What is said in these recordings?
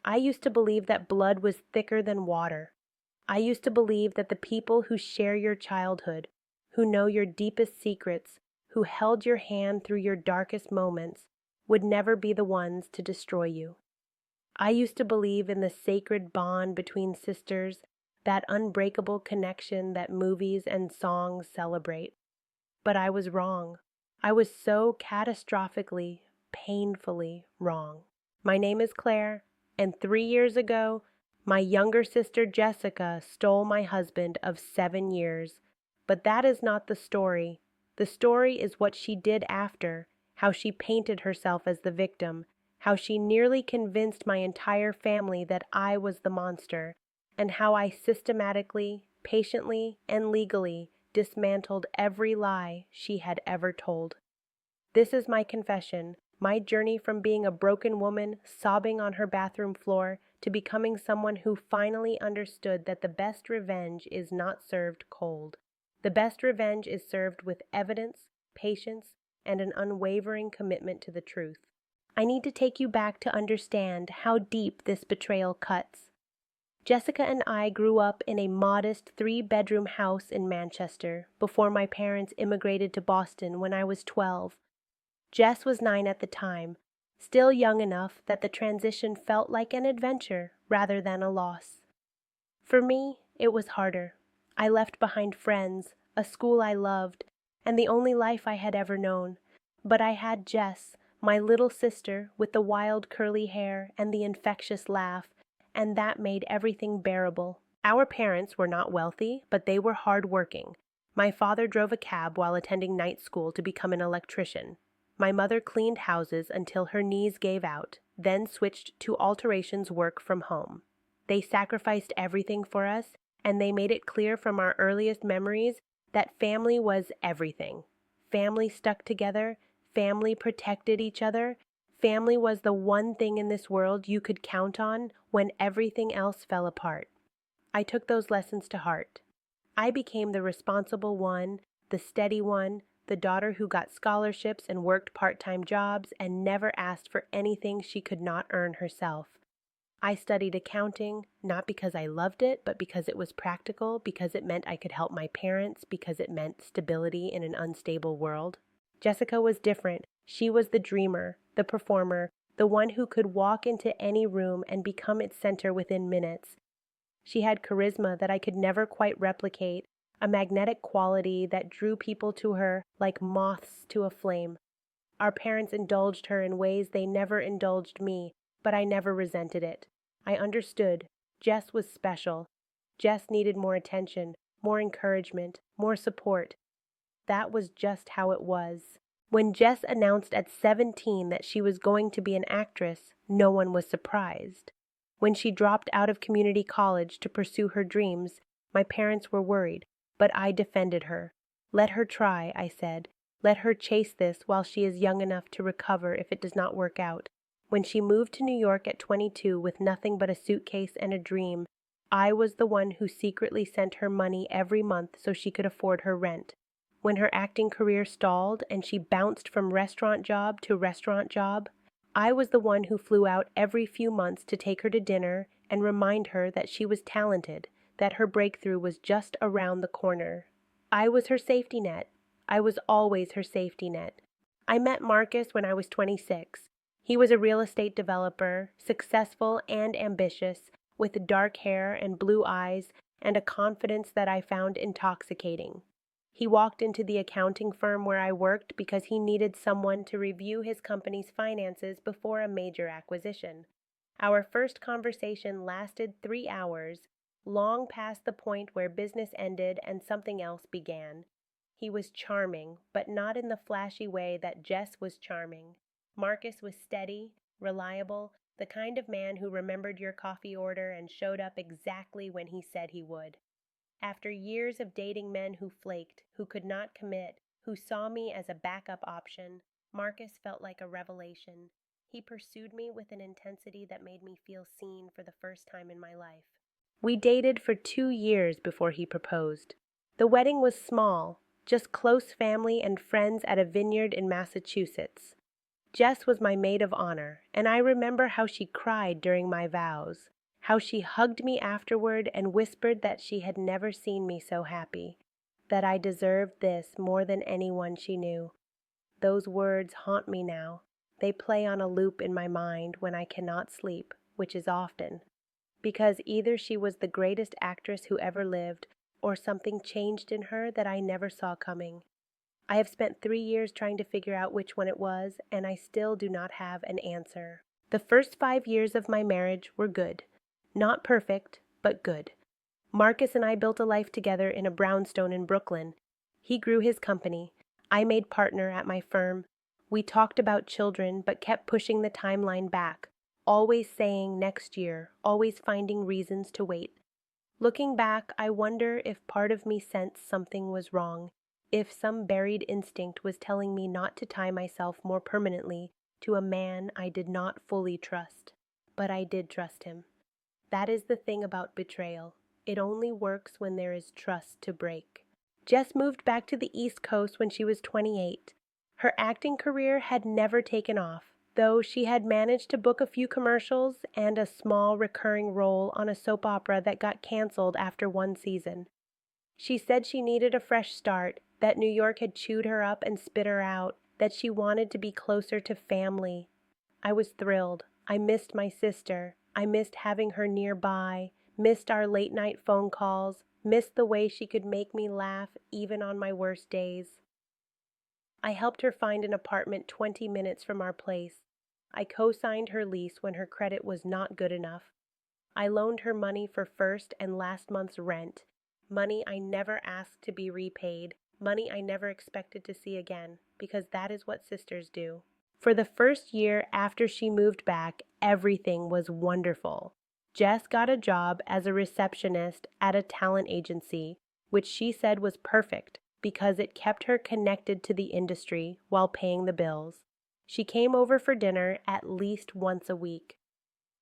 I used to believe that blood was thicker than water. I used to believe that the people who share your childhood, who know your deepest secrets, who held your hand through your darkest moments, would never be the ones to destroy you. I used to believe in the sacred bond between sisters, that unbreakable connection that movies and songs celebrate. But I was wrong. I was so catastrophically, painfully wrong. My name is Claire, and 3 years ago, my younger sister Jessica stole my husband of 7 years. But that is not the story. The story is what she did after, how she painted herself as the victim, how she nearly convinced my entire family that I was the monster, and how I systematically, patiently, and legally dismantled every lie she had ever told. This is my confession, my journey from being a broken woman sobbing on her bathroom floor to becoming someone who finally understood that the best revenge is not served cold. The best revenge is served with evidence, patience, and an unwavering commitment to the truth. I need to take you back to understand how deep this betrayal cuts. Jessica and I grew up in a modest 3-bedroom house in Manchester before my parents immigrated to Boston when I was 12. Jess was 9 at the time, still young enough that the transition felt like an adventure rather than a loss. For me, it was harder. I left behind friends, a school I loved, and the only life I had ever known. But I had Jess, my little sister with the wild curly hair and the infectious laugh, and that made everything bearable. Our parents were not wealthy, but they were hard-working. My father drove a cab while attending night school to become an electrician. My mother cleaned houses until her knees gave out, then switched to alterations work from home. They sacrificed everything for us, and they made it clear from our earliest memories that family was everything. Family stuck together, family protected each other, family was the one thing in this world you could count on when everything else fell apart. I took those lessons to heart. I became the responsible one, the steady one, the daughter who got scholarships and worked part-time jobs and never asked for anything she could not earn herself. I studied accounting, not because I loved it, but because it was practical, because it meant I could help my parents, because it meant stability in an unstable world. Jessica was different. She was the dreamer, the performer, the one who could walk into any room and become its center within minutes. She had charisma that I could never quite replicate, a magnetic quality that drew people to her like moths to a flame. Our parents indulged her in ways they never indulged me, but I never resented it. I understood. Jess was special. Jess needed more attention, more encouragement, more support. That was just how it was. When Jess announced at 17 that she was going to be an actress, no one was surprised. When she dropped out of community college to pursue her dreams, my parents were worried, but I defended her. Let her try, I said. Let her chase this while she is young enough to recover if it does not work out. When she moved to New York at 22 with nothing but a suitcase and a dream, I was the one who secretly sent her money every month so she could afford her rent. When her acting career stalled and she bounced from restaurant job to restaurant job, I was the one who flew out every few months to take her to dinner and remind her that she was talented, that her breakthrough was just around the corner. I was her safety net. I was always her safety net. I met Marcus when I was 26. He was a real estate developer, successful and ambitious, with dark hair and blue eyes and a confidence that I found intoxicating. He walked into the accounting firm where I worked because he needed someone to review his company's finances before a major acquisition. Our first conversation lasted 3 hours, long past the point where business ended and something else began. He was charming, but not in the flashy way that Jess was charming. Marcus was steady, reliable, the kind of man who remembered your coffee order and showed up exactly when he said he would. After years of dating men who flaked, who could not commit, who saw me as a backup option, Marcus felt like a revelation. He pursued me with an intensity that made me feel seen for the first time in my life. We dated for 2 years before he proposed. The wedding was small, just close family and friends at a vineyard in Massachusetts. Jess was my maid of honor, and I remember how she cried during my vows, how she hugged me afterward and whispered that she had never seen me so happy, that I deserved this more than anyone she knew. Those words haunt me now. They play on a loop in my mind when I cannot sleep, which is often, because either she was the greatest actress who ever lived, or something changed in her that I never saw coming. I have spent 3 years trying to figure out which one it was, and I still do not have an answer. The first 5 years of my marriage were good. Not perfect, but good. Marcus and I built a life together in a brownstone in Brooklyn. He grew his company. I made partner at my firm. We talked about children, but kept pushing the timeline back, always saying next year, always finding reasons to wait. Looking back, I wonder if part of me sensed something was wrong, if some buried instinct was telling me not to tie myself more permanently to a man I did not fully trust. But I did trust him. That is the thing about betrayal. It only works when there is trust to break. Jess moved back to the East Coast when she was 28. Her acting career had never taken off, though she had managed to book a few commercials and a small recurring role on a soap opera that got canceled after one season. She said she needed a fresh start, that New York had chewed her up and spit her out, that she wanted to be closer to family. I was thrilled. I missed my sister. I missed having her nearby, missed our late-night phone calls, missed the way she could make me laugh even on my worst days. I helped her find an apartment 20 minutes from our place. I co-signed her lease when her credit was not good enough. I loaned her money for first and last month's rent, money I never asked to be repaid, money I never expected to see again, because that is what sisters do. For the first year after she moved back, everything was wonderful. Jess got a job as a receptionist at a talent agency, which she said was perfect because it kept her connected to the industry while paying the bills. She came over for dinner at least once a week.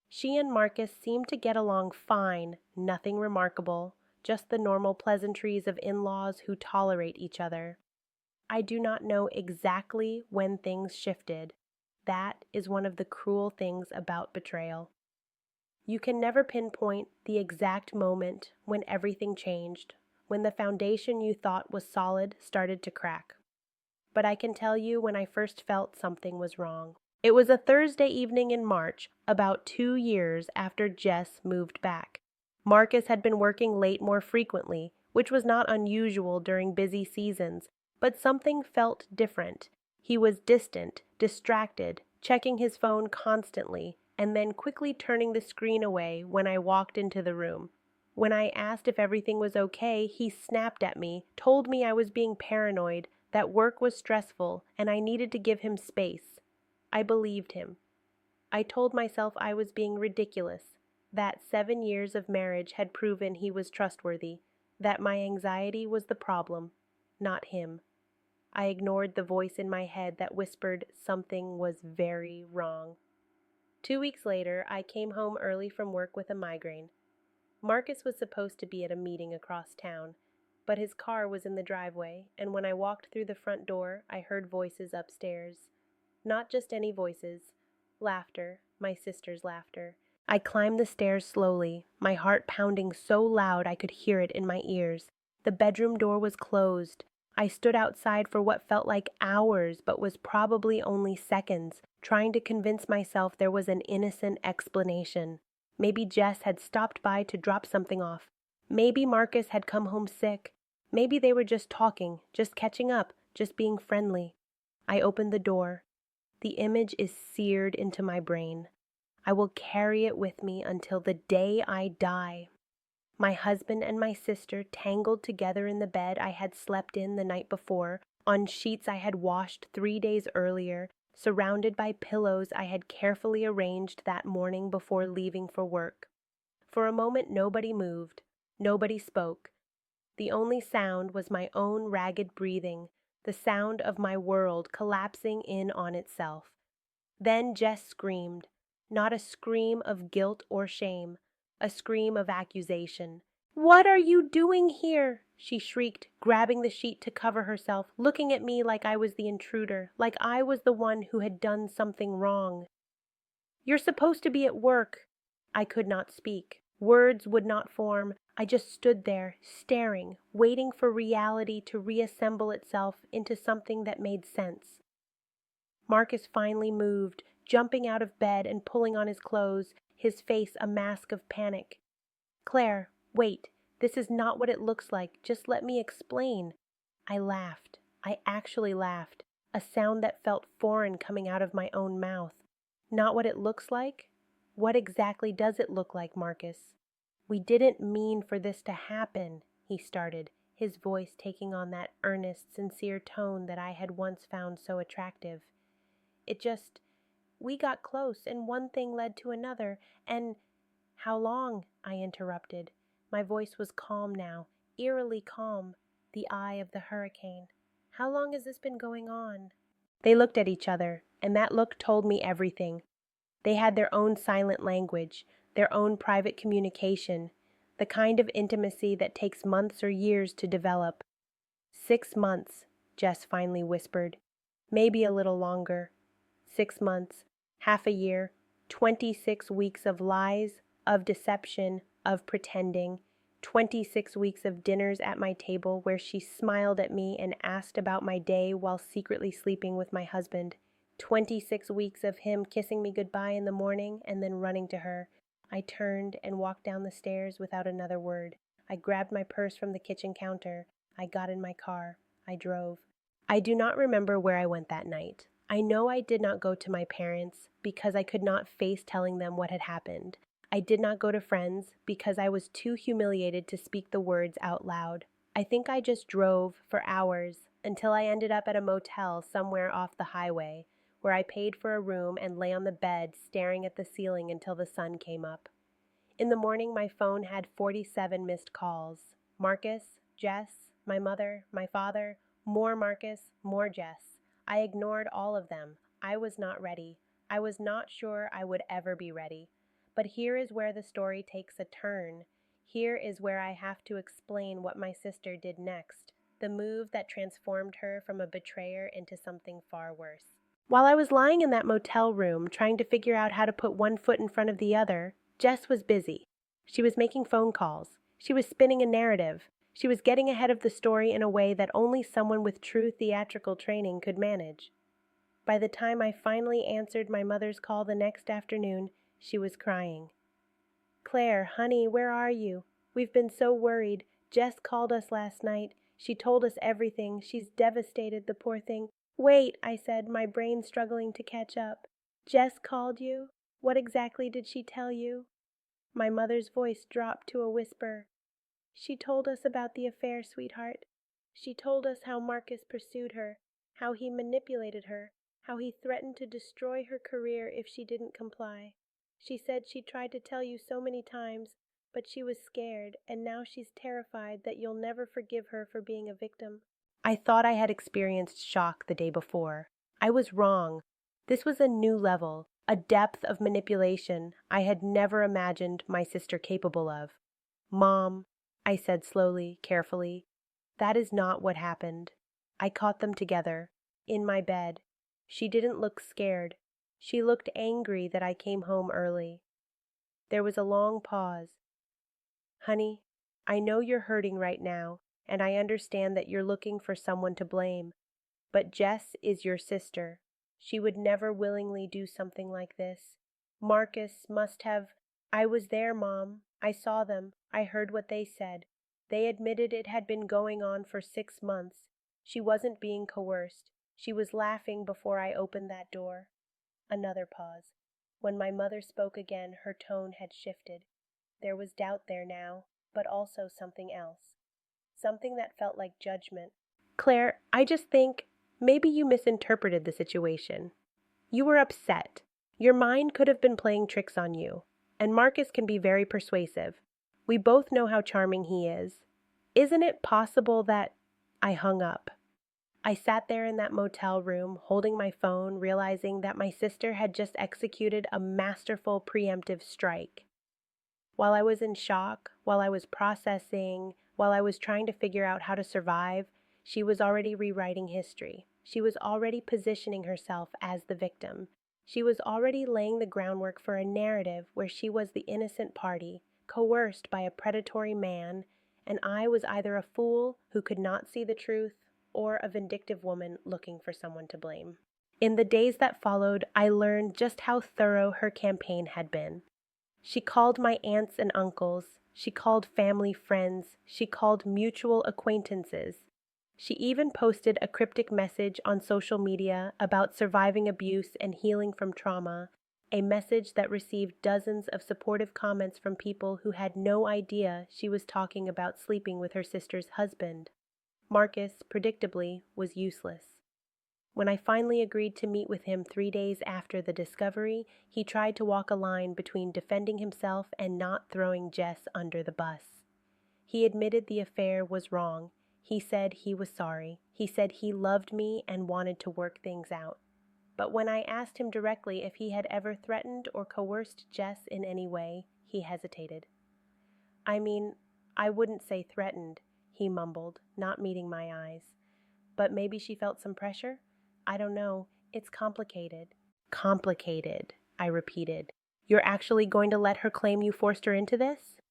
She and Marcus seemed to get along fine, nothing remarkable, just the normal pleasantries of in-laws who tolerate each other. I do not know exactly when things shifted. That is one of the cruel things about betrayal. You can never pinpoint the exact moment when everything changed, when the foundation you thought was solid started to crack. But I can tell you when I first felt something was wrong. It was a Thursday evening in March, about 2 years after Jess moved back. Marcus had been working late more frequently, which was not unusual during busy seasons, but something felt different. He was distant, distracted, checking his phone constantly, and then quickly turning the screen away when I walked into the room. When I asked if everything was okay, he snapped at me, told me I was being paranoid, that work was stressful, and I needed to give him space. I believed him. I told myself I was being ridiculous, that 7 years of marriage had proven he was trustworthy, that my anxiety was the problem, not him. I ignored the voice in my head that whispered something was very wrong. 2 weeks later, I came home early from work with a migraine. Marcus was supposed to be at a meeting across town, but his car was in the driveway, and when I walked through the front door, I heard voices upstairs. Not just any voices. Laughter, my sister's laughter. I climbed the stairs slowly, my heart pounding so loud I could hear it in my ears. The bedroom door was closed. I stood outside for what felt like hours, but was probably only seconds, trying to convince myself there was an innocent explanation. Maybe Jess had stopped by to drop something off. Maybe Marcus had come home sick. Maybe they were just talking, just catching up, just being friendly. I opened the door. The image is seared into my brain. I will carry it with me until the day I die. My husband and my sister tangled together in the bed I had slept in the night before, on sheets I had washed 3 days earlier, surrounded by pillows I had carefully arranged that morning before leaving for work. For a moment nobody moved, nobody spoke. The only sound was my own ragged breathing, the sound of my world collapsing in on itself. Then Jess screamed, not a scream of guilt or shame, a scream of accusation. "What are you doing here?" she shrieked, grabbing the sheet to cover herself, looking at me like I was the intruder, like I was the one who had done something wrong. "You're supposed to be at work." I could not speak. Words would not form. I just stood there, staring, waiting for reality to reassemble itself into something that made sense. Marcus finally moved, jumping out of bed and pulling on his clothes, his face a mask of panic. "Claire, wait. This is not what it looks like. Just let me explain." I laughed. I actually laughed, a sound that felt foreign coming out of my own mouth. "Not what it looks like? What exactly does it look like, Marcus?" "We didn't mean for this to happen," he started, his voice taking on that earnest, sincere tone that I had once found so attractive. "It just, we got close, and one thing led to another, and—" "How long?" I interrupted. My voice was calm now, eerily calm, the eye of the hurricane. "How long has this been going on?" They looked at each other, and that look told me everything. They had their own silent language, their own private communication, the kind of intimacy that takes months or years to develop. "6 months," Jess finally whispered. "Maybe a little longer. 6 months, half a year, 26 weeks of lies, of deception, of pretending, 26 weeks of dinners at my table where she smiled at me and asked about my day while secretly sleeping with my husband, 26 weeks of him kissing me goodbye in the morning and then running to her. I turned and walked down the stairs without another word. I grabbed my purse from the kitchen counter. I got in my car. I drove. I do not remember where I went that night. I know I did not go to my parents because I could not face telling them what had happened. I did not go to friends because I was too humiliated to speak the words out loud. I think I just drove for hours until I ended up at a motel somewhere off the highway, where I paid for a room and lay on the bed staring at the ceiling until the sun came up. In the morning, my phone had 47 missed calls. Marcus, Jess, my mother, my father, more Marcus, more Jess. I ignored all of them. I was not ready. I was not sure I would ever be ready. But here is where the story takes a turn. Here is where I have to explain what my sister did next, the move that transformed her from a betrayer into something far worse. While I was lying in that motel room trying to figure out how to put one foot in front of the other, Jess was busy. She was making phone calls. She was spinning a narrative. She was getting ahead of the story in a way that only someone with true theatrical training could manage. By the time I finally answered my mother's call the next afternoon, she was crying. "Claire, honey, where are you? We've been so worried. Jess called us last night. She told us everything. She's devastated, the poor thing." "Wait," I said, my brain struggling to catch up. "Jess called you? What exactly did she tell you?" My mother's voice dropped to a whisper. "She told us about the affair, sweetheart. She told us how Marcus pursued her, how he manipulated her, how he threatened to destroy her career if she didn't comply. She said she tried to tell you so many times, but she was scared, and now she's terrified that you'll never forgive her for being a victim." I thought I had experienced shock the day before. I was wrong. This was a new level, a depth of manipulation I had never imagined my sister capable of. "Mom," I said slowly, carefully, "that is not what happened. I caught them together, in my bed. She didn't look scared. She looked angry that I came home early." There was a long pause. "Honey, I know you're hurting right now, and I understand that you're looking for someone to blame. But Jess is your sister. She would never willingly do something like this. Marcus must have—" "I was there, Mom. I saw them. I heard what they said. They admitted it had been going on for 6 months. She wasn't being coerced. She was laughing before I opened that door." Another pause. When my mother spoke again, her tone had shifted. There was doubt there now, but also something else. Something that felt like judgment. "Claire, I just think maybe you misinterpreted the situation. You were upset. Your mind could have been playing tricks on you. And Marcus can be very persuasive. We both know how charming he is. Isn't it possible that—" I hung up. I sat there in that motel room, holding my phone, realizing that my sister had just executed a masterful preemptive strike. While I was in shock, while I was processing, while I was trying to figure out how to survive, she was already rewriting history. She was already positioning herself as the victim. She was already laying the groundwork for a narrative where she was the innocent party, coerced by a predatory man, and I was either a fool who could not see the truth or a vindictive woman looking for someone to blame. In the days that followed, I learned just how thorough her campaign had been. She called my aunts and uncles. She called family friends. She called mutual acquaintances. She even posted a cryptic message on social media about surviving abuse and healing from trauma, a message that received dozens of supportive comments from people who had no idea she was talking about sleeping with her sister's husband. Marcus, predictably, was useless. When I finally agreed to meet with him 3 days after the discovery, he tried to walk a line between defending himself and not throwing Jess under the bus. He admitted the affair was wrong. He said he was sorry. He said he loved me and wanted to work things out. But when I asked him directly if he had ever threatened or coerced Jess in any way, he hesitated. "I mean, I wouldn't say threatened," he mumbled, not meeting my eyes. "But maybe she felt some pressure? I don't know. It's complicated." "Complicated," I repeated. "You're actually going to let her claim you forced her into this?"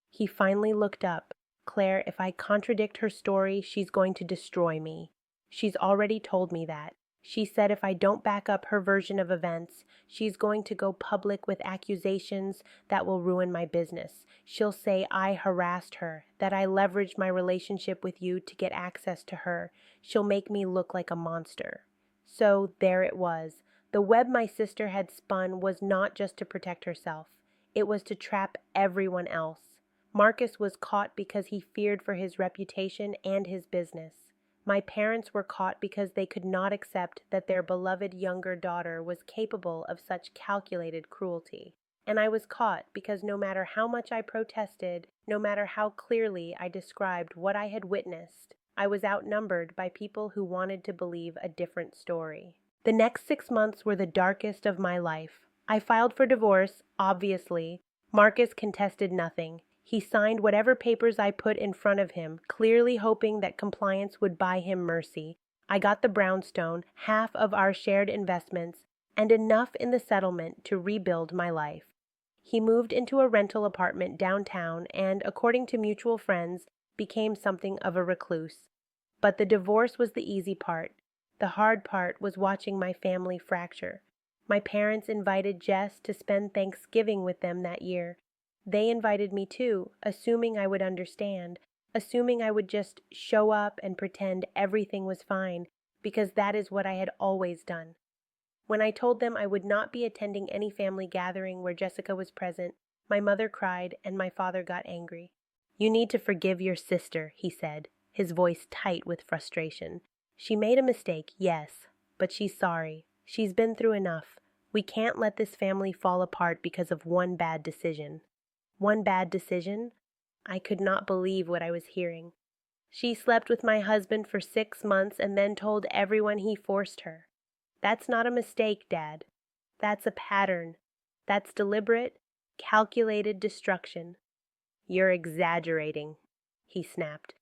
He finally looked up. "Claire, if I contradict her story, she's going to destroy me. She's already told me that. She said if I don't back up her version of events, she's going to go public with accusations that will ruin my business. She'll say I harassed her, that I leveraged my relationship with you to get access to her. She'll make me look like a monster." So there it was. The web my sister had spun was not just to protect herself. It was to trap everyone else. Marcus was caught because he feared for his reputation and his business. My parents were caught because they could not accept that their beloved younger daughter was capable of such calculated cruelty. And I was caught because no matter how much I protested, no matter how clearly I described what I had witnessed, I was outnumbered by people who wanted to believe a different story. The next 6 months were the darkest of my life. I filed for divorce, obviously. Marcus contested nothing. He signed whatever papers I put in front of him, clearly hoping that compliance would buy him mercy. I got the brownstone, half of our shared investments, and enough in the settlement to rebuild my life. He moved into a rental apartment downtown and, according to mutual friends, became something of a recluse. But the divorce was the easy part. The hard part was watching my family fracture. My parents invited Jess to spend Thanksgiving with them that year. They invited me too, assuming I would understand, assuming I would just show up and pretend everything was fine, because that is what I had always done. When I told them I would not be attending any family gathering where Jessica was present, my mother cried and my father got angry. "You need to forgive your sister," he said, his voice tight with frustration. "She made a mistake, yes, but she's sorry. She's been through enough. We can't let this family fall apart because of one bad decision." One bad decision? I could not believe what I was hearing. "She slept with my husband for 6 months and then told everyone he forced her." "That's not a mistake, Dad. That's a pattern. That's deliberate, calculated destruction." "You're exaggerating," he snapped.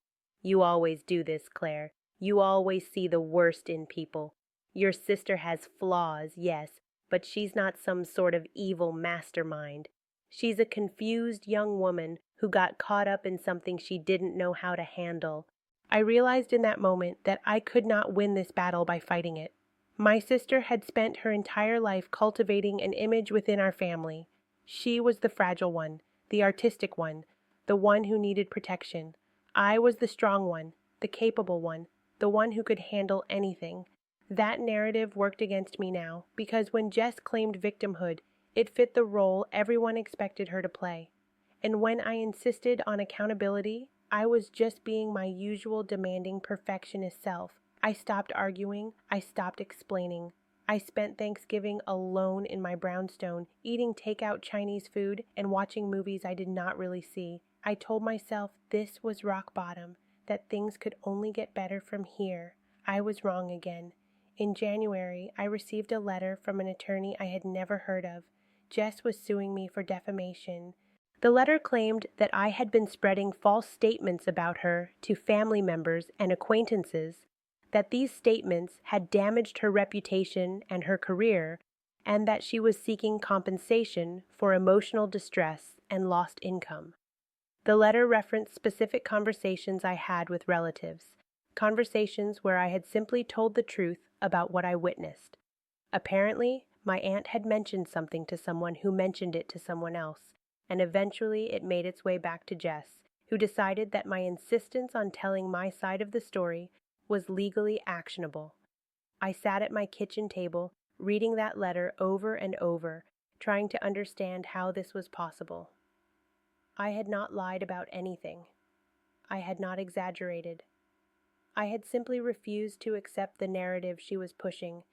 "You always do this, Claire. You always see the worst in people. Your sister has flaws, yes, but she's not some sort of evil mastermind. She's a confused young woman who got caught up in something she didn't know how to handle." I realized in that moment that I could not win this battle by fighting it. My sister had spent her entire life cultivating an image within our family. She was the fragile one, the artistic one, the one who needed protection. I was the strong one, the capable one, the one who could handle anything. That narrative worked against me now, because when Jess claimed victimhood, it fit the role everyone expected her to play. And when I insisted on accountability, I was just being my usual demanding perfectionist self. I stopped arguing. I stopped explaining. I spent Thanksgiving alone in my brownstone, eating takeout Chinese food and watching movies I did not really see. I told myself this was rock bottom, that things could only get better from here. I was wrong again. In January, I received a letter from an attorney I had never heard of. Jess was suing me for defamation. The letter claimed that I had been spreading false statements about her to family members and acquaintances, that these statements had damaged her reputation and her career, and that she was seeking compensation for emotional distress and lost income. The letter referenced specific conversations I had with relatives, conversations where I had simply told the truth about what I witnessed. Apparently, my aunt had mentioned something to someone who mentioned it to someone else, and eventually it made its way back to Jess, who decided that my insistence on telling my side of the story was legally actionable. I sat at my kitchen table, reading that letter over and over, trying to understand how this was possible. I had not lied about anything. I had not exaggerated. I had simply refused to accept the narrative she was pushing,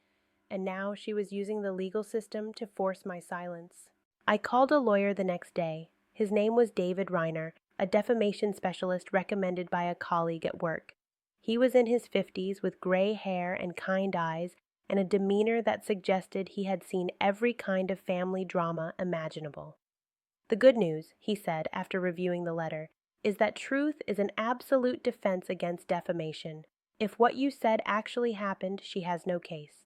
and now she was using the legal system to force my silence. I called a lawyer the next day. His name was David Reiner, a defamation specialist recommended by a colleague at work. He was in his 50s with gray hair and kind eyes and a demeanor that suggested he had seen every kind of family drama imaginable. The good news, he said after reviewing the letter, is that truth is an absolute defense against defamation. If what you said actually happened, she has no case.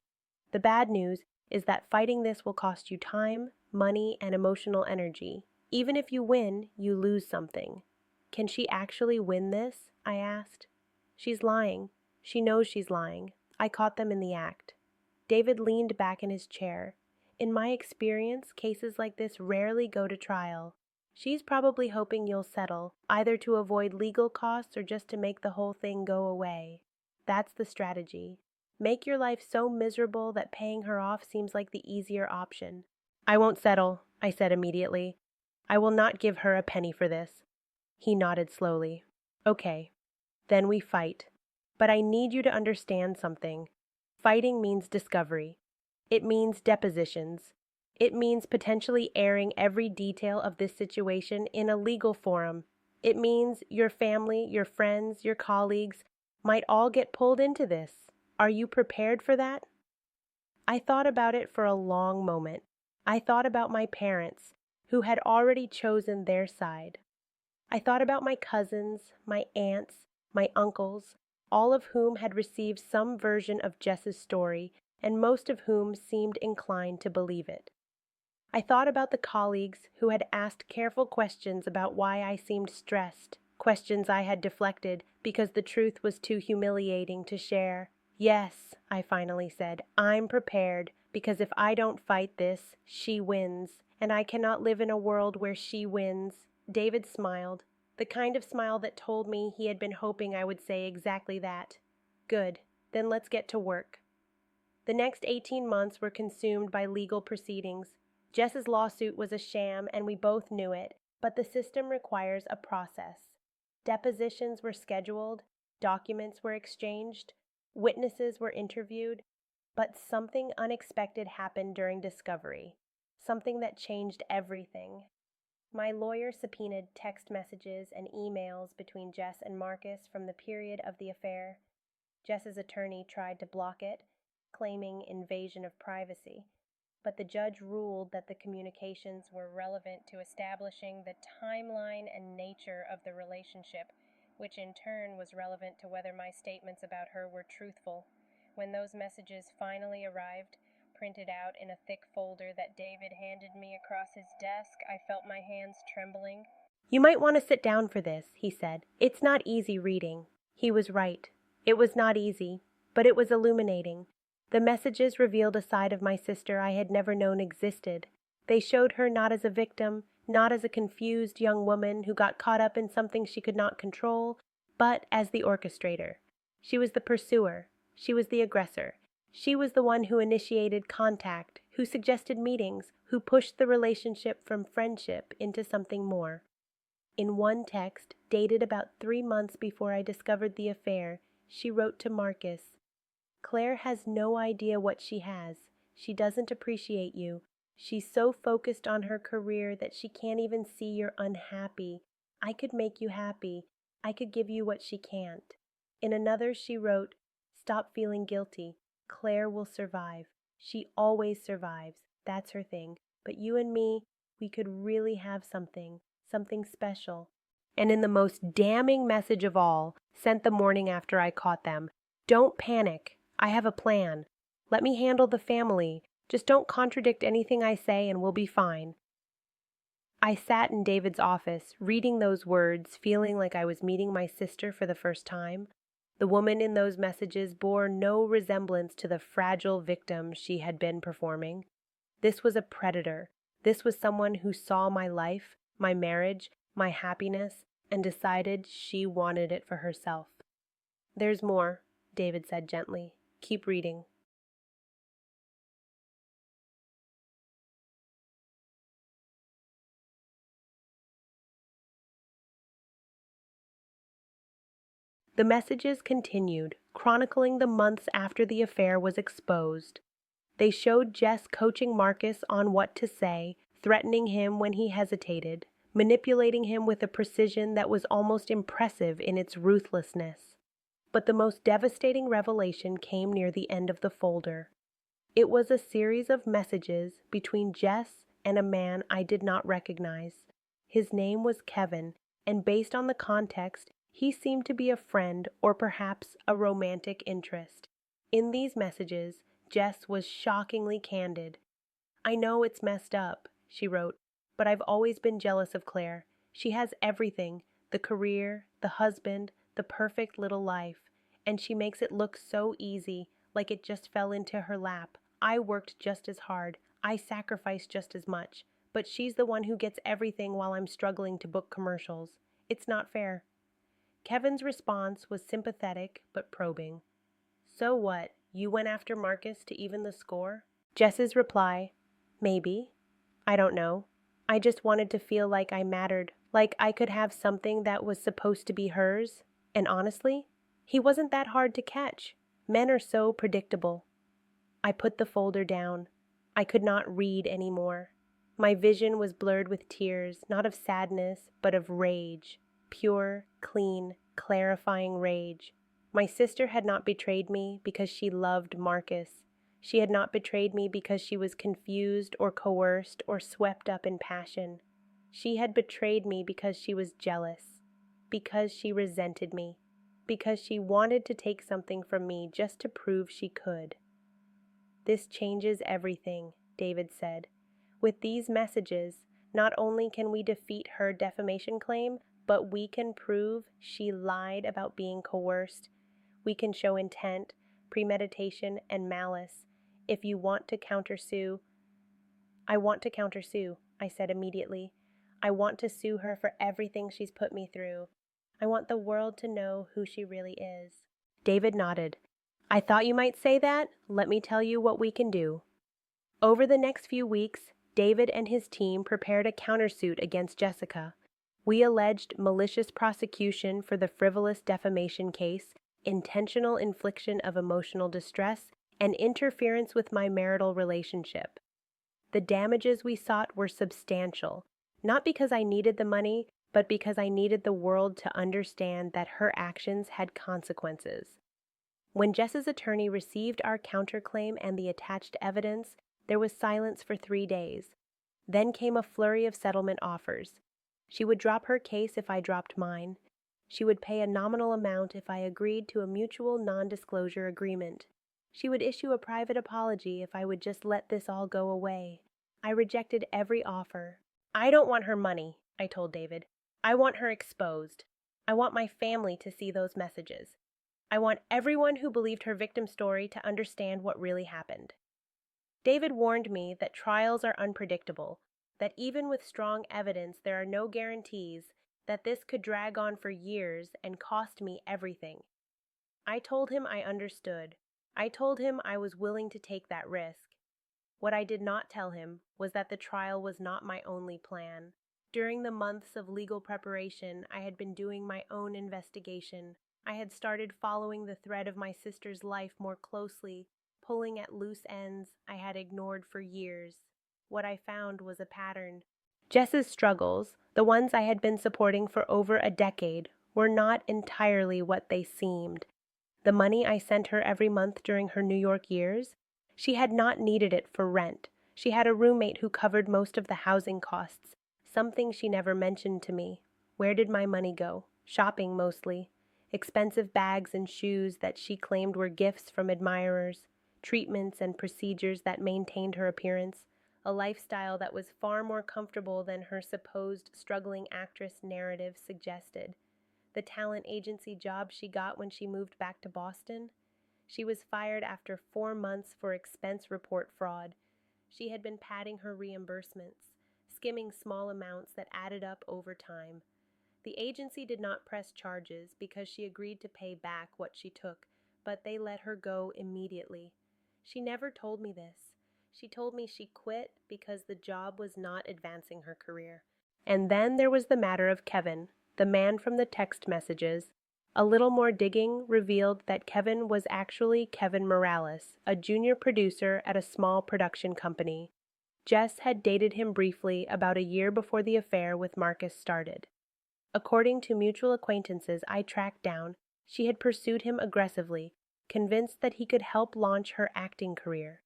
The bad news is that fighting this will cost you time, money, and emotional energy. Even if you win, you lose something. Can she actually win this? I asked. She's lying. She knows she's lying. I caught them in the act. David leaned back in his chair. In my experience, cases like this rarely go to trial. She's probably hoping you'll settle, either to avoid legal costs or just to make the whole thing go away. That's the strategy. Make your life so miserable that paying her off seems like the easier option. I won't settle, I said immediately. I will not give her a penny for this. He nodded slowly. Okay, then we fight. But I need you to understand something. Fighting means discovery. It means depositions. It means potentially airing every detail of this situation in a legal forum. It means your family, your friends, your colleagues might all get pulled into this. Are you prepared for that? I thought about it for a long moment. I thought about my parents, who had already chosen their side. I thought about my cousins, my aunts, my uncles, all of whom had received some version of Jess's story, and most of whom seemed inclined to believe it. I thought about the colleagues who had asked careful questions about why I seemed stressed, questions I had deflected because the truth was too humiliating to share. Yes, I finally said, I'm prepared, because if I don't fight this, she wins, and I cannot live in a world where she wins. David smiled, the kind of smile that told me he had been hoping I would say exactly that. Good, then let's get to work. The next 18 months were consumed by legal proceedings. Jess's lawsuit was a sham, and we both knew it, but the system requires a process. Depositions were scheduled, documents were exchanged, witnesses were interviewed, but something unexpected happened during discovery, something that changed everything. My lawyer subpoenaed text messages and emails between Jess and Marcus from the period of the affair. Jess's attorney tried to block it, claiming invasion of privacy, but the judge ruled that the communications were relevant to establishing the timeline and nature of the relationship, which in turn was relevant to whether my statements about her were truthful. When those messages finally arrived, printed out in a thick folder that David handed me across his desk, I felt my hands trembling. You might want to sit down for this, he said. It's not easy reading. He was right. It was not easy, but it was illuminating. The messages revealed a side of my sister I had never known existed. They showed her not as a victim, not as a confused young woman who got caught up in something she could not control, but as the orchestrator. She was the pursuer. She was the aggressor. She was the one who initiated contact, who suggested meetings, who pushed the relationship from friendship into something more. In one text, dated about 3 months before I discovered the affair, she wrote to Marcus, Claire has no idea what she has. She doesn't appreciate you. She's so focused on her career that she can't even see you're unhappy. I could make you happy. I could give you what she can't. In another, she wrote, Stop feeling guilty. Claire will survive. She always survives. That's her thing. But you and me, we could really have something something special. And in the most damning message of all, sent the morning after I caught them, don't panic. I have a plan. Let me handle the family. Just don't contradict anything I say and we'll be fine. I sat in David's office, reading those words, feeling like I was meeting my sister for the first time. The woman in those messages bore no resemblance to the fragile victim she had been performing. This was a predator. This was someone who saw my life, my marriage, my happiness, and decided she wanted it for herself. There's more, David said gently. Keep reading. The messages continued, chronicling the months after the affair was exposed. They showed Jess coaching Marcus on what to say, threatening him when he hesitated, manipulating him with a precision that was almost impressive in its ruthlessness. But the most devastating revelation came near the end of the folder. It was a series of messages between Jess and a man I did not recognize. His name was Kevin, and based on the context, he seemed to be a friend or perhaps a romantic interest. In these messages, Jess was shockingly candid. I know it's messed up, she wrote, but I've always been jealous of Claire. She has everything, the career, the husband, the perfect little life, and she makes it look so easy, like it just fell into her lap. I worked just as hard. I sacrificed just as much, but she's the one who gets everything while I'm struggling to book commercials. It's not fair. Kevin's response was sympathetic but probing. So what? You went after Marcus to even the score? Jess's reply, maybe. I don't know. I just wanted to feel like I mattered, like I could have something that was supposed to be hers. And honestly, he wasn't that hard to catch. Men are so predictable. I put the folder down. I could not read anymore. My vision was blurred with tears, not of sadness, but of rage. Pure, clean, clarifying rage. My sister had not betrayed me because she loved Marcus. She had not betrayed me because she was confused or coerced or swept up in passion. She had betrayed me because she was jealous, because she resented me, because she wanted to take something from me just to prove she could. This changes everything, David said. With these messages, not only can we defeat her defamation claim, but we can prove she lied about being coerced. We can show intent, premeditation, and malice. If you want to countersue, I want to countersue, I said immediately. I want to sue her for everything she's put me through. I want the world to know who she really is. David nodded. I thought you might say that. Let me tell you what we can do. Over the next few weeks, David and his team prepared a countersuit against Jessica. We alleged malicious prosecution for the frivolous defamation case, intentional infliction of emotional distress, and interference with my marital relationship. The damages we sought were substantial, not because I needed the money, but because I needed the world to understand that her actions had consequences. When Jess's attorney received our counterclaim and the attached evidence, there was silence for 3 days. Then came a flurry of settlement offers. She would drop her case if I dropped mine. She would pay a nominal amount if I agreed to a mutual non-disclosure agreement. She would issue a private apology if I would just let this all go away. I rejected every offer. I don't want her money, I told David. I want her exposed. I want my family to see those messages. I want everyone who believed her victim story to understand what really happened. David warned me that trials are unpredictable, that even with strong evidence there are no guarantees, that this could drag on for years and cost me everything. I told him I understood. I told him I was willing to take that risk. What I did not tell him was that the trial was not my only plan. During the months of legal preparation, I had been doing my own investigation. I had started following the thread of my sister's life more closely, pulling at loose ends I had ignored for years. What I found was a pattern. Jess's struggles, the ones I had been supporting for over a decade, were not entirely what they seemed. The money I sent her every month during her New York years, she had not needed it for rent. She had a roommate who covered most of the housing costs. something she never mentioned to me. Where did my money go? Shopping mostly. Expensive bags and shoes that she claimed were gifts from admirers, treatments and procedures that maintained her appearance, a lifestyle that was far more comfortable than her supposed struggling actress narrative suggested. The talent agency job she got when she moved back to Boston. She was fired after 4 months for expense report fraud. She had been padding her reimbursements, skimming small amounts that added up over time. The agency did not press charges because she agreed to pay back what she took, but they let her go immediately. She never told me this. She told me she quit because the job was not advancing her career. And then there was the matter of Kevin, the man from the text messages. A little more digging revealed that Kevin was actually Kevin Morales, a junior producer at a small production company. Jess had dated him briefly about a year before the affair with Marcus started. According to mutual acquaintances I tracked down, she had pursued him aggressively, convinced that he could help launch her acting career.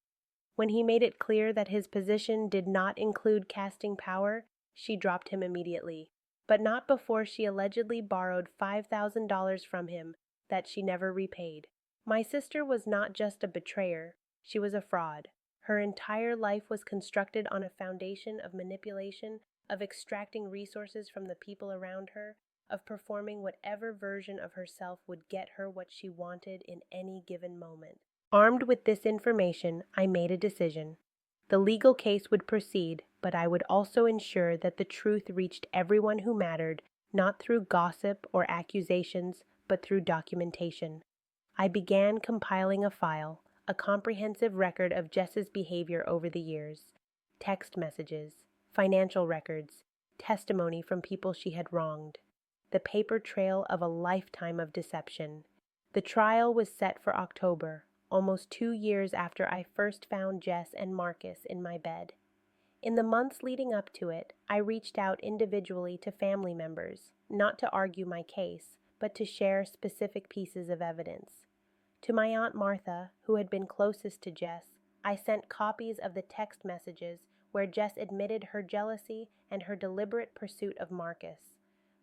When he made it clear that his position did not include casting power, she dropped him immediately, but not before she allegedly borrowed $5,000 from him that she never repaid. My sister was not just a betrayer, she was a fraud. Her entire life was constructed on a foundation of manipulation, of extracting resources from the people around her, of performing whatever version of herself would get her what she wanted in any given moment. Armed with this information, I made a decision. The legal case would proceed, but I would also ensure that the truth reached everyone who mattered, not through gossip or accusations, but through documentation. I began compiling a file, a comprehensive record of Jess's behavior over the years. Text messages, financial records, testimony from people she had wronged. The paper trail of a lifetime of deception. The trial was set for October, almost 2 years after I first found Jess and Marcus in my bed. In the months leading up to it, I reached out individually to family members, not to argue my case, but to share specific pieces of evidence. To my Aunt Martha, who had been closest to Jess, I sent copies of the text messages where Jess admitted her jealousy and her deliberate pursuit of Marcus.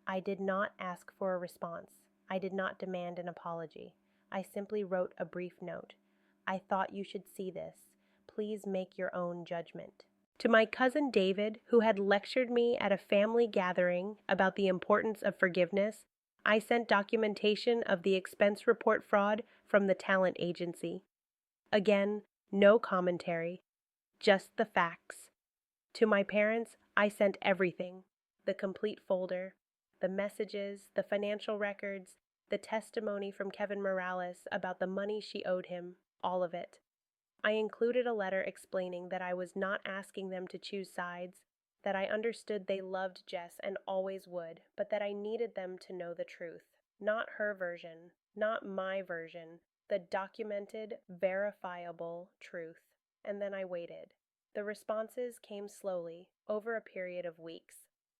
I did not ask for a response. I did not demand an apology. I simply wrote a brief note. I thought you should see this. Please make your own judgment. To my cousin David, who had lectured me at a family gathering about the importance of forgiveness, I sent documentation of the expense report fraud from the talent agency. Again, no commentary, just the facts. To my parents, I sent everything, the complete folder, the messages, the financial records, the testimony from Kevin Morales about the money she owed him, all of it. I included a letter explaining that I was not asking them to choose sides, that I understood they loved Jess and always would, but that I needed them to know the truth. Not her version, not my version, the documented, verifiable truth. And then I waited. The responses came slowly, over a period of weeks.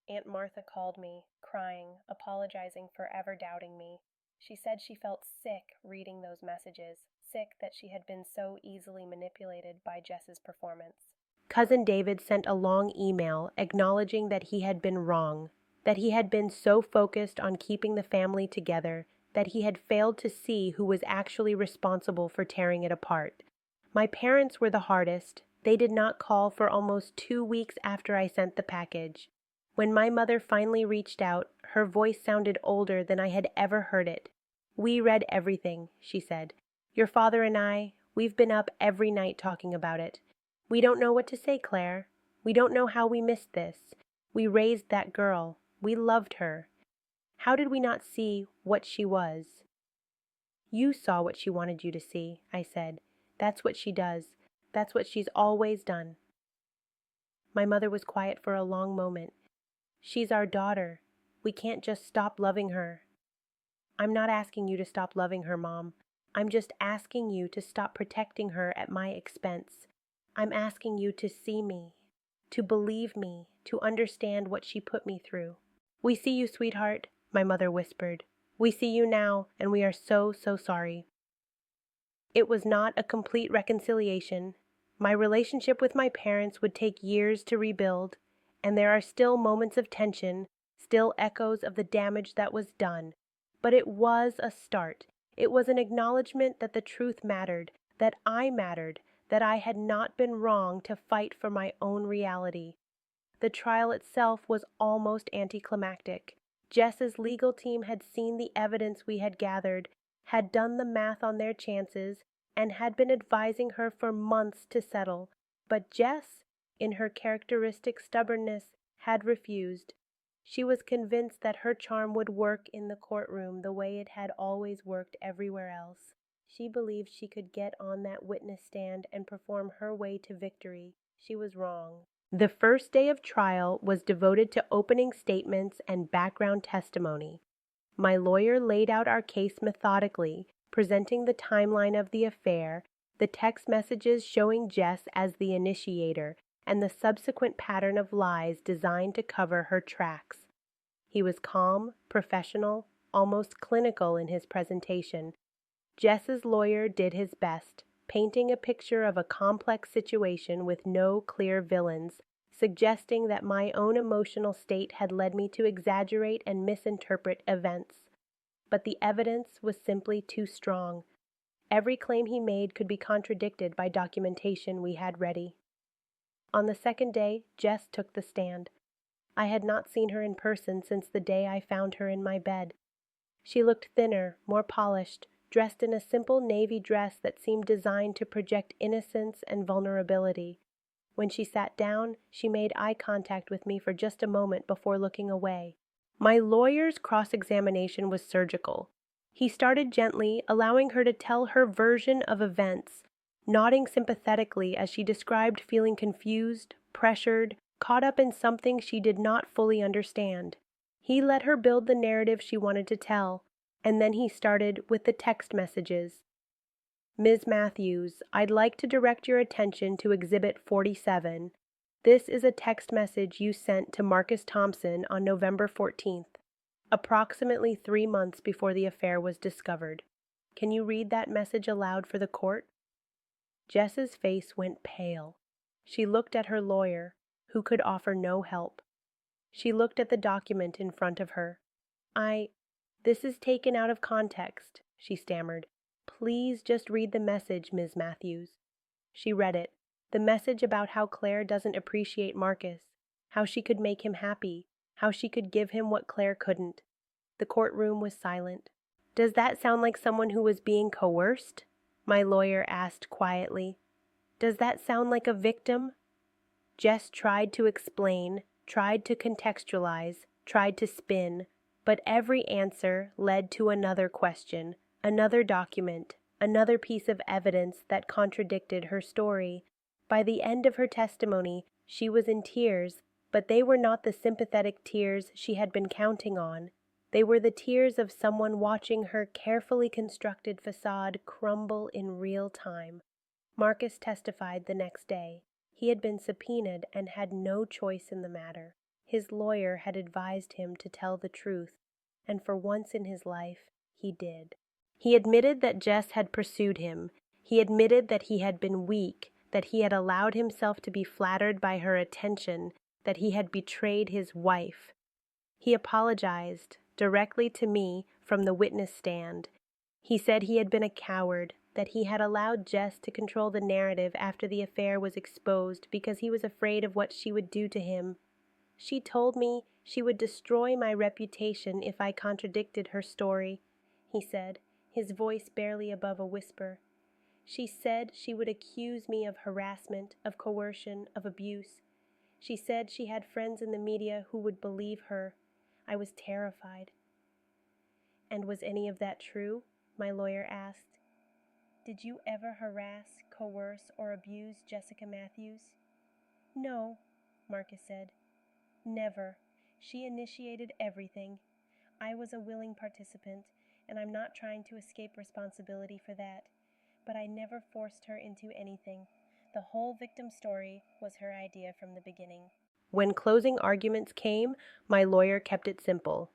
Aunt Martha called me, crying, apologizing for ever doubting me. She said she felt sick reading those messages, sick that she had been so easily manipulated by Jess's performance. Cousin David sent a long email acknowledging that he had been wrong, that he had been so focused on keeping the family together that he had failed to see who was actually responsible for tearing it apart. My parents were the hardest. They did not call for almost 2 weeks after I sent the package. When my mother finally reached out, her voice sounded older than I had ever heard it. "We read everything," she said. "Your father and I, we've been up every night talking about it. We don't know what to say, Claire. We don't know how we missed this. We raised that girl. We loved her. How did we not see what she was?" "You saw what she wanted you to see," I said. "That's what she does. That's what she's always done." My mother was quiet for a long moment. "She's our daughter. We can't just stop loving her." "I'm not asking you to stop loving her, Mom. I'm just asking you to stop protecting her at my expense. I'm asking you to see me, to believe me, to understand what she put me through." "We see you, sweetheart," my mother whispered. "We see you now, and we are so, so sorry." It was not a complete reconciliation. My relationship with my parents would take years to rebuild, and there are still moments of tension, still echoes of the damage that was done. But it was a start. It was an acknowledgement that the truth mattered, that I mattered, that I had not been wrong to fight for my own reality. The trial itself was almost anticlimactic. Jess's legal team had seen the evidence we had gathered, had done the math on their chances, and had been advising her for months to settle. But Jess, in her characteristic stubbornness, had refused. She was convinced that her charm would work in the courtroom the way it had always worked everywhere else. She believed she could get on that witness stand and perform her way to victory. She was wrong. The first day of trial was devoted to opening statements and background testimony. My lawyer laid out our case methodically, presenting the timeline of the affair, the text messages showing Jess as the initiator, and the subsequent pattern of lies designed to cover her tracks. He was calm, professional, almost clinical in his presentation. Jess's lawyer did his best, painting a picture of a complex situation with no clear villains, suggesting that my own emotional state had led me to exaggerate and misinterpret events. But the evidence was simply too strong. Every claim he made could be contradicted by documentation we had ready. On the second day, Jess took the stand. I had not seen her in person since the day I found her in my bed. She looked thinner, more polished, dressed in a simple navy dress that seemed designed to project innocence and vulnerability. When she sat down, she made eye contact with me for just a moment before looking away. My lawyer's cross-examination was surgical. He started gently, allowing her to tell her version of events, nodding sympathetically as she described feeling confused, pressured, caught up in something she did not fully understand. He let her build the narrative she wanted to tell, and then he started with the text messages. Ms. Matthews, I'd like to direct your attention to Exhibit 47. This is a text message you sent to Marcus Thompson on November 14th, approximately 3 months before the affair was discovered. Can you read that message aloud for the court? Jess's face went pale. She looked at her lawyer, who could offer no help. She looked at the document in front of her. This is taken out of context, she stammered. Please just read the message, Ms. Matthews. She read it, the message about how Claire doesn't appreciate Marcus, how she could make him happy, how she could give him what Claire couldn't. The courtroom was silent. Does that sound like someone who was being coerced? My lawyer asked quietly. Does that sound like a victim? Jess tried to explain, tried to contextualize, tried to spin, but every answer led to another question, another document, another piece of evidence that contradicted her story. By the end of her testimony, she was in tears, but they were not the sympathetic tears she had been counting on. They were the tears of someone watching her carefully constructed facade crumble in real time. Marcus testified the next day. He had been subpoenaed and had no choice in the matter. His lawyer had advised him to tell the truth, and for once in his life, he did. He admitted that Jess had pursued him. He admitted that he had been weak, that he had allowed himself to be flattered by her attention, that he had betrayed his wife. He apologized, directly to me, from the witness stand. He said he had been a coward, that he had allowed Jess to control the narrative after the affair was exposed because he was afraid of what she would do to him. She told me she would destroy my reputation if I contradicted her story, he said, his voice barely above a whisper. She said she would accuse me of harassment, of coercion, of abuse. She said she had friends in the media who would believe her. I was terrified. And was any of that true? My lawyer asked. Did you ever harass, coerce, or abuse Jessica Matthews? No, Marcus said. Never. She initiated everything. I was a willing participant, and I'm not trying to escape responsibility for that. But I never forced her into anything. The whole victim story was her idea from the beginning. When closing arguments came, my lawyer kept it simple.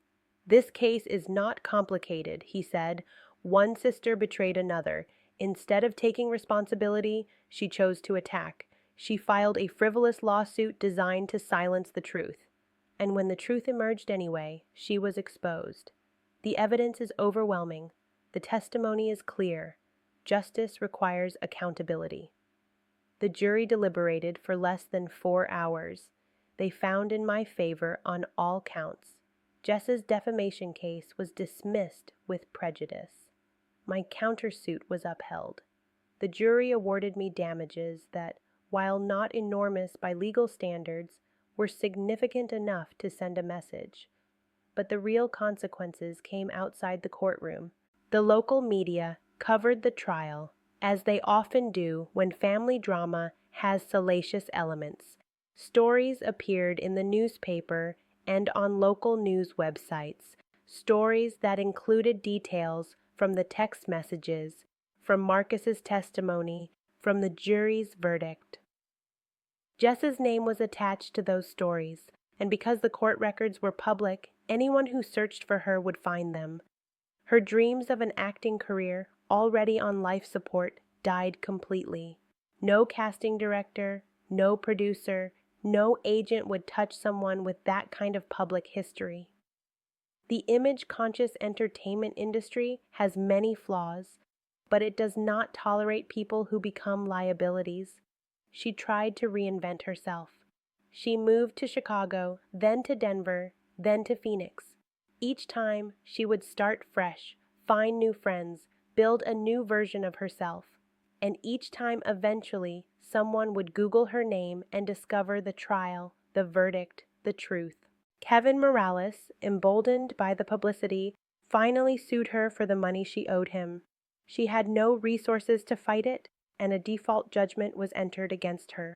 This case is not complicated, he said. One sister betrayed another. Instead of taking responsibility, she chose to attack. She filed a frivolous lawsuit designed to silence the truth. And when the truth emerged anyway, she was exposed. The evidence is overwhelming. The testimony is clear. Justice requires accountability. The jury deliberated for less than 4 hours. They found in my favor on all counts. Jess's defamation case was dismissed with prejudice. My countersuit was upheld. The jury awarded me damages that, while not enormous by legal standards, were significant enough to send a message. But the real consequences came outside the courtroom. The local media covered the trial, as they often do when family drama has salacious elements. Stories appeared in the newspaper and on local news websites, stories that included details from the text messages, from Marcus's testimony, from the jury's verdict. Jess's name was attached to those stories, and because the court records were public, anyone who searched for her would find them. Her dreams of an acting career, already on life support, died completely. No casting director, no producer, no agent would touch someone with that kind of public history. The image-conscious entertainment industry has many flaws, but it does not tolerate people who become liabilities. She tried to reinvent herself. She moved to Chicago, then to Denver, then to Phoenix. Each time, she would start fresh, find new friends, build a new version of herself. And each time, eventually, someone would Google her name and discover the trial, the verdict, the truth. Kevin Morales, emboldened by the publicity, finally sued her for the money she owed him. She had no resources to fight it, and a default judgment was entered against her.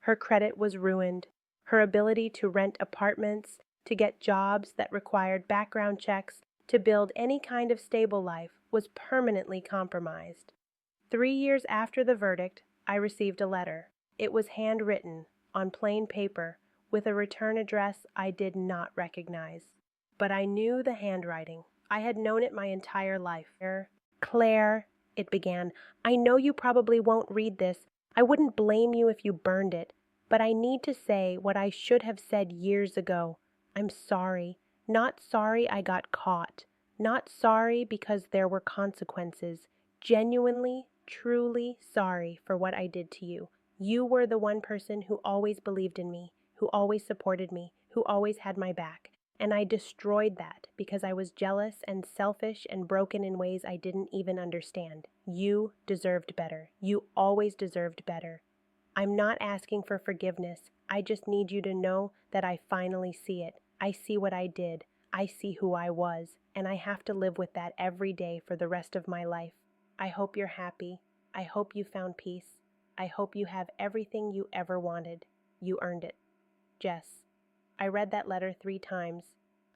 Her credit was ruined. Her ability to rent apartments, to get jobs that required background checks, to build any kind of stable life was permanently compromised. 3 years after the verdict, I received a letter. It was handwritten, on plain paper, with a return address I did not recognize. But I knew the handwriting. I had known it my entire life. Claire, it began, I know you probably won't read this. I wouldn't blame you if you burned it. But I need to say what I should have said years ago. I'm sorry. Not sorry I got caught. Not sorry because there were consequences. Genuinely, truly sorry for what I did to you. You were the one person who always believed in me, who always supported me, who always had my back. And I destroyed that because I was jealous and selfish and broken in ways I didn't even understand. You deserved better. You always deserved better. I'm not asking for forgiveness. I just need you to know that I finally see it. I see what I did. I see who I was. And I have to live with that every day for the rest of my life. I hope you're happy. I hope you found peace. I hope you have everything you ever wanted. You earned it. Jess. I read that letter 3 times.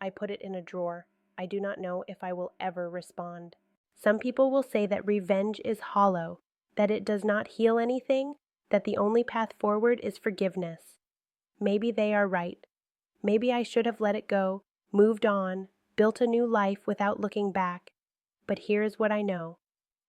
I put it in a drawer. I do not know if I will ever respond. Some people will say that revenge is hollow, that it does not heal anything, that the only path forward is forgiveness. Maybe they are right. Maybe I should have let it go, moved on, built a new life without looking back. But here is what I know.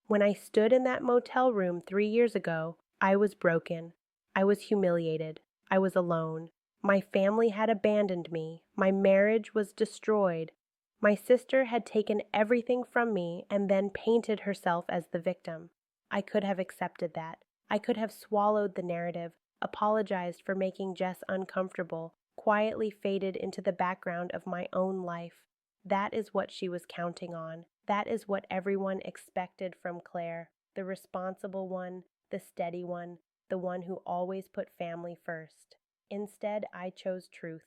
When I stood in that motel room 3 years ago, I was broken. I was humiliated. I was alone. My family had abandoned me. My marriage was destroyed. My sister had taken everything from me and then painted herself as the victim. I could have accepted that. I could have swallowed the narrative, apologized for making Jess uncomfortable, quietly faded into the background of my own life. That is what she was counting on. That is what everyone expected from Claire, the responsible one, the steady one, the one who always put family first. Instead, I chose truth.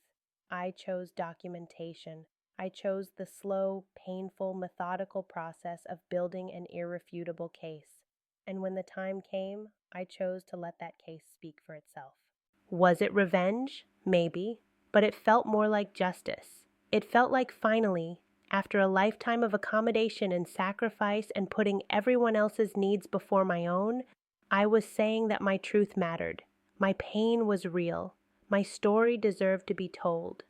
I chose documentation. I chose the slow, painful, methodical process of building an irrefutable case. And when the time came, I chose to let that case speak for itself. Was it revenge? Maybe. But it felt more like justice. It felt like finally, after a lifetime of accommodation and sacrifice and putting everyone else's needs before my own, I was saying that my truth mattered. My pain was real. My story deserved to be told.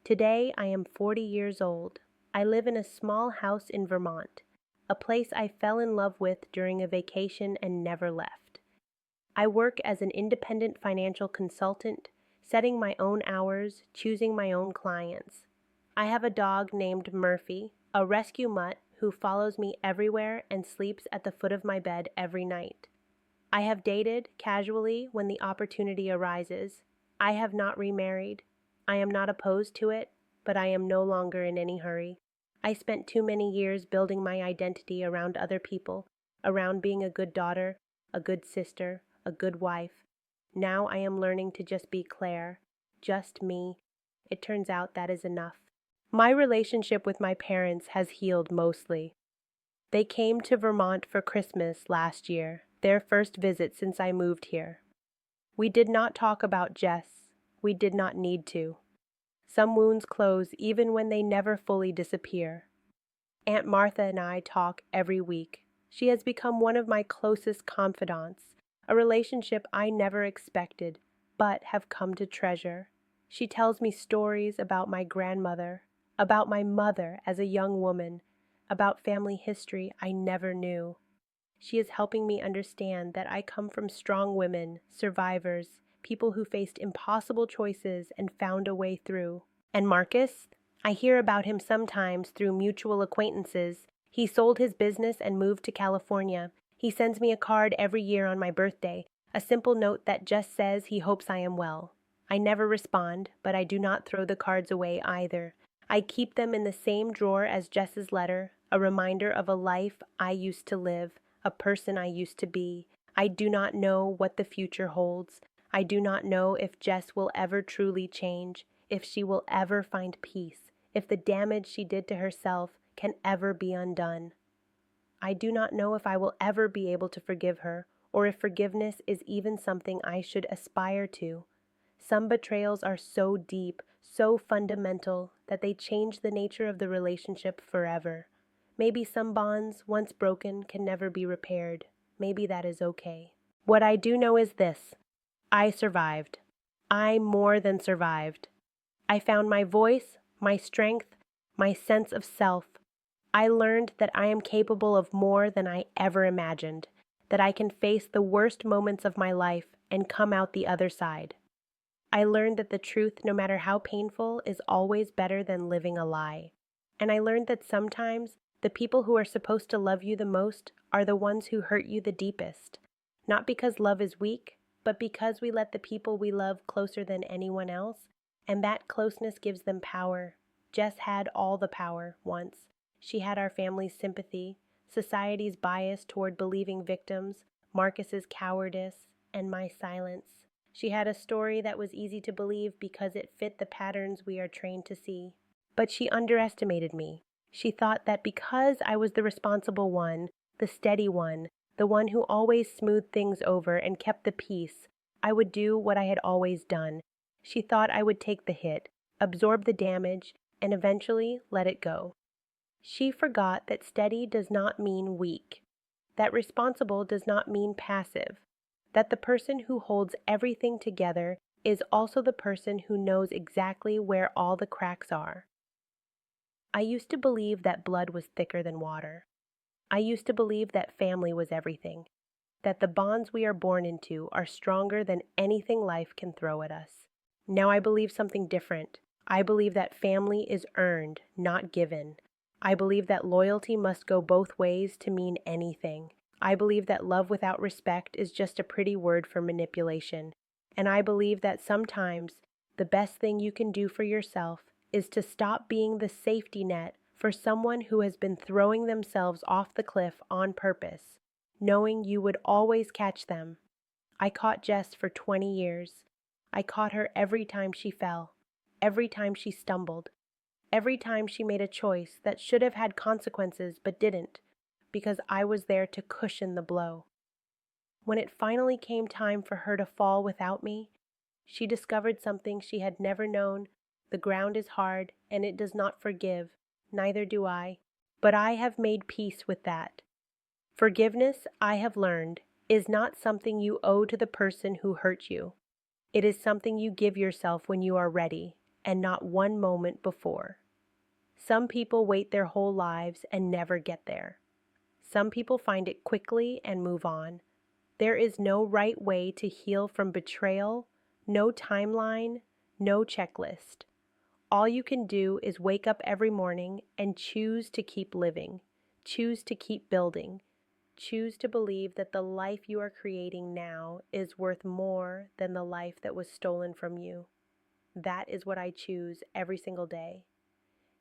Today, I am 40 years old. I live in a small house in Vermont, a place I fell in love with during a vacation and never left. I work as an independent financial consultant, setting my own hours, choosing my own clients. I have a dog named Murphy, a rescue mutt who follows me everywhere and sleeps at the foot of my bed every night. I have dated casually when the opportunity arises. I have not remarried. I am not opposed to it, but I am no longer in any hurry. I spent too many years building my identity around other people, around being a good daughter, a good sister, a good wife. Now I am learning to just be Claire, just me. It turns out that is enough. My relationship with my parents has healed mostly. They came to Vermont for Christmas last year, their first visit since I moved here. We did not talk about Jess. We did not need to. Some wounds close even when they never fully disappear. Aunt Martha and I talk every week. She has become one of my closest confidants, a relationship I never expected, but have come to treasure. She tells me stories about my grandmother, about my mother as a young woman, about family history I never knew. She is helping me understand that I come from strong women, survivors, people who faced impossible choices and found a way through. And Marcus? I hear about him sometimes through mutual acquaintances. He sold his business and moved to California. He sends me a card every year on my birthday, a simple note that just says he hopes I am well. I never respond, but I do not throw the cards away either. I keep them in the same drawer as Jess's letter, a reminder of a life I used to live, a person I used to be. I do not know what the future holds. I do not know if Jess will ever truly change, if she will ever find peace, if the damage she did to herself can ever be undone. I do not know if I will ever be able to forgive her, or if forgiveness is even something I should aspire to. Some betrayals are so deep, so fundamental, that they change the nature of the relationship forever. Maybe some bonds, once broken, can never be repaired. Maybe that is okay. What I do know is this: I survived. I more than survived. I found my voice, my strength, my sense of self. I learned that I am capable of more than I ever imagined, that I can face the worst moments of my life and come out the other side. I learned that the truth, no matter how painful, is always better than living a lie. And I learned that sometimes the people who are supposed to love you the most are the ones who hurt you the deepest. Not because love is weak, but because we let the people we love closer than anyone else, and that closeness gives them power. Jess had all the power once. She had our family's sympathy, society's bias toward believing victims, Marcus's cowardice, and my silence. She had a story that was easy to believe because it fit the patterns we are trained to see. But she underestimated me. She thought that because I was the responsible one, the steady one, the one who always smoothed things over and kept the peace, I would do what I had always done. She thought I would take the hit, absorb the damage, and eventually let it go. She forgot that steady does not mean weak, that responsible does not mean passive, that the person who holds everything together is also the person who knows exactly where all the cracks are. I used to believe that blood was thicker than water. I used to believe that family was everything, that the bonds we are born into are stronger than anything life can throw at us. Now I believe something different. I believe that family is earned, not given. I believe that loyalty must go both ways to mean anything. I believe that love without respect is just a pretty word for manipulation. And I believe that sometimes the best thing you can do for yourself is to stop being the safety net for someone who has been throwing themselves off the cliff on purpose, knowing you would always catch them. I caught Jess for 20 years. I caught her every time she fell, every time she stumbled, every time she made a choice that should have had consequences but didn't, because I was there to cushion the blow. When it finally came time for her to fall without me, she discovered something she had never known. The ground is hard, and it does not forgive, neither do I, but I have made peace with that. Forgiveness, I have learned, is not something you owe to the person who hurt you. It is something you give yourself when you are ready, and not one moment before. Some people wait their whole lives and never get there. Some people find it quickly and move on. There is no right way to heal from betrayal, no timeline, no checklist. All you can do is wake up every morning and choose to keep living, choose to keep building, choose to believe that the life you are creating now is worth more than the life that was stolen from you. That is what I choose every single day.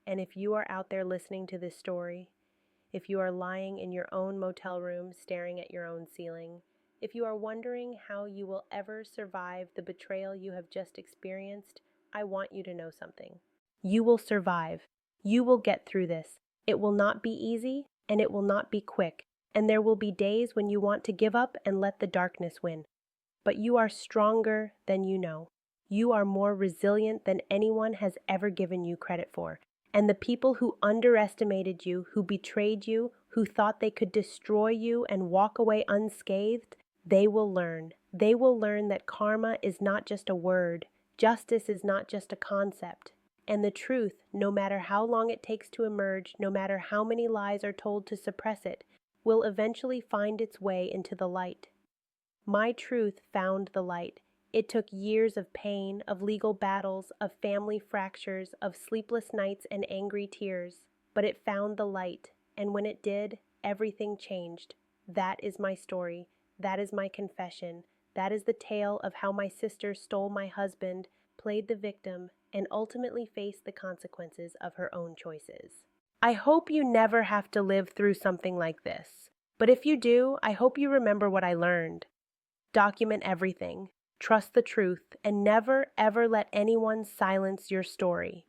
And if you are out there listening to this story, if you are lying in your own motel room staring at your own ceiling, if you are wondering how you will ever survive the betrayal you have just experienced, I want you to know something. You will survive. You will get through this. It will not be easy, and it will not be quick, and there will be days when you want to give up and let the darkness win. But you are stronger than you know. You are more resilient than anyone has ever given you credit for. And the people who underestimated you, who betrayed you, who thought they could destroy you and walk away unscathed, they will learn. They will learn that karma is not just a word, justice is not just a concept. And the truth, no matter how long it takes to emerge, no matter how many lies are told to suppress it, will eventually find its way into the light. My truth found the light. It took years of pain, of legal battles, of family fractures, of sleepless nights and angry tears. But it found the light, and when it did, everything changed. That is my story. That is my confession. That is the tale of how my sister stole my husband, played the victim, and ultimately faced the consequences of her own choices. I hope you never have to live through something like this. But if you do, I hope you remember what I learned. Document everything, trust the truth, and never ever let anyone silence your story.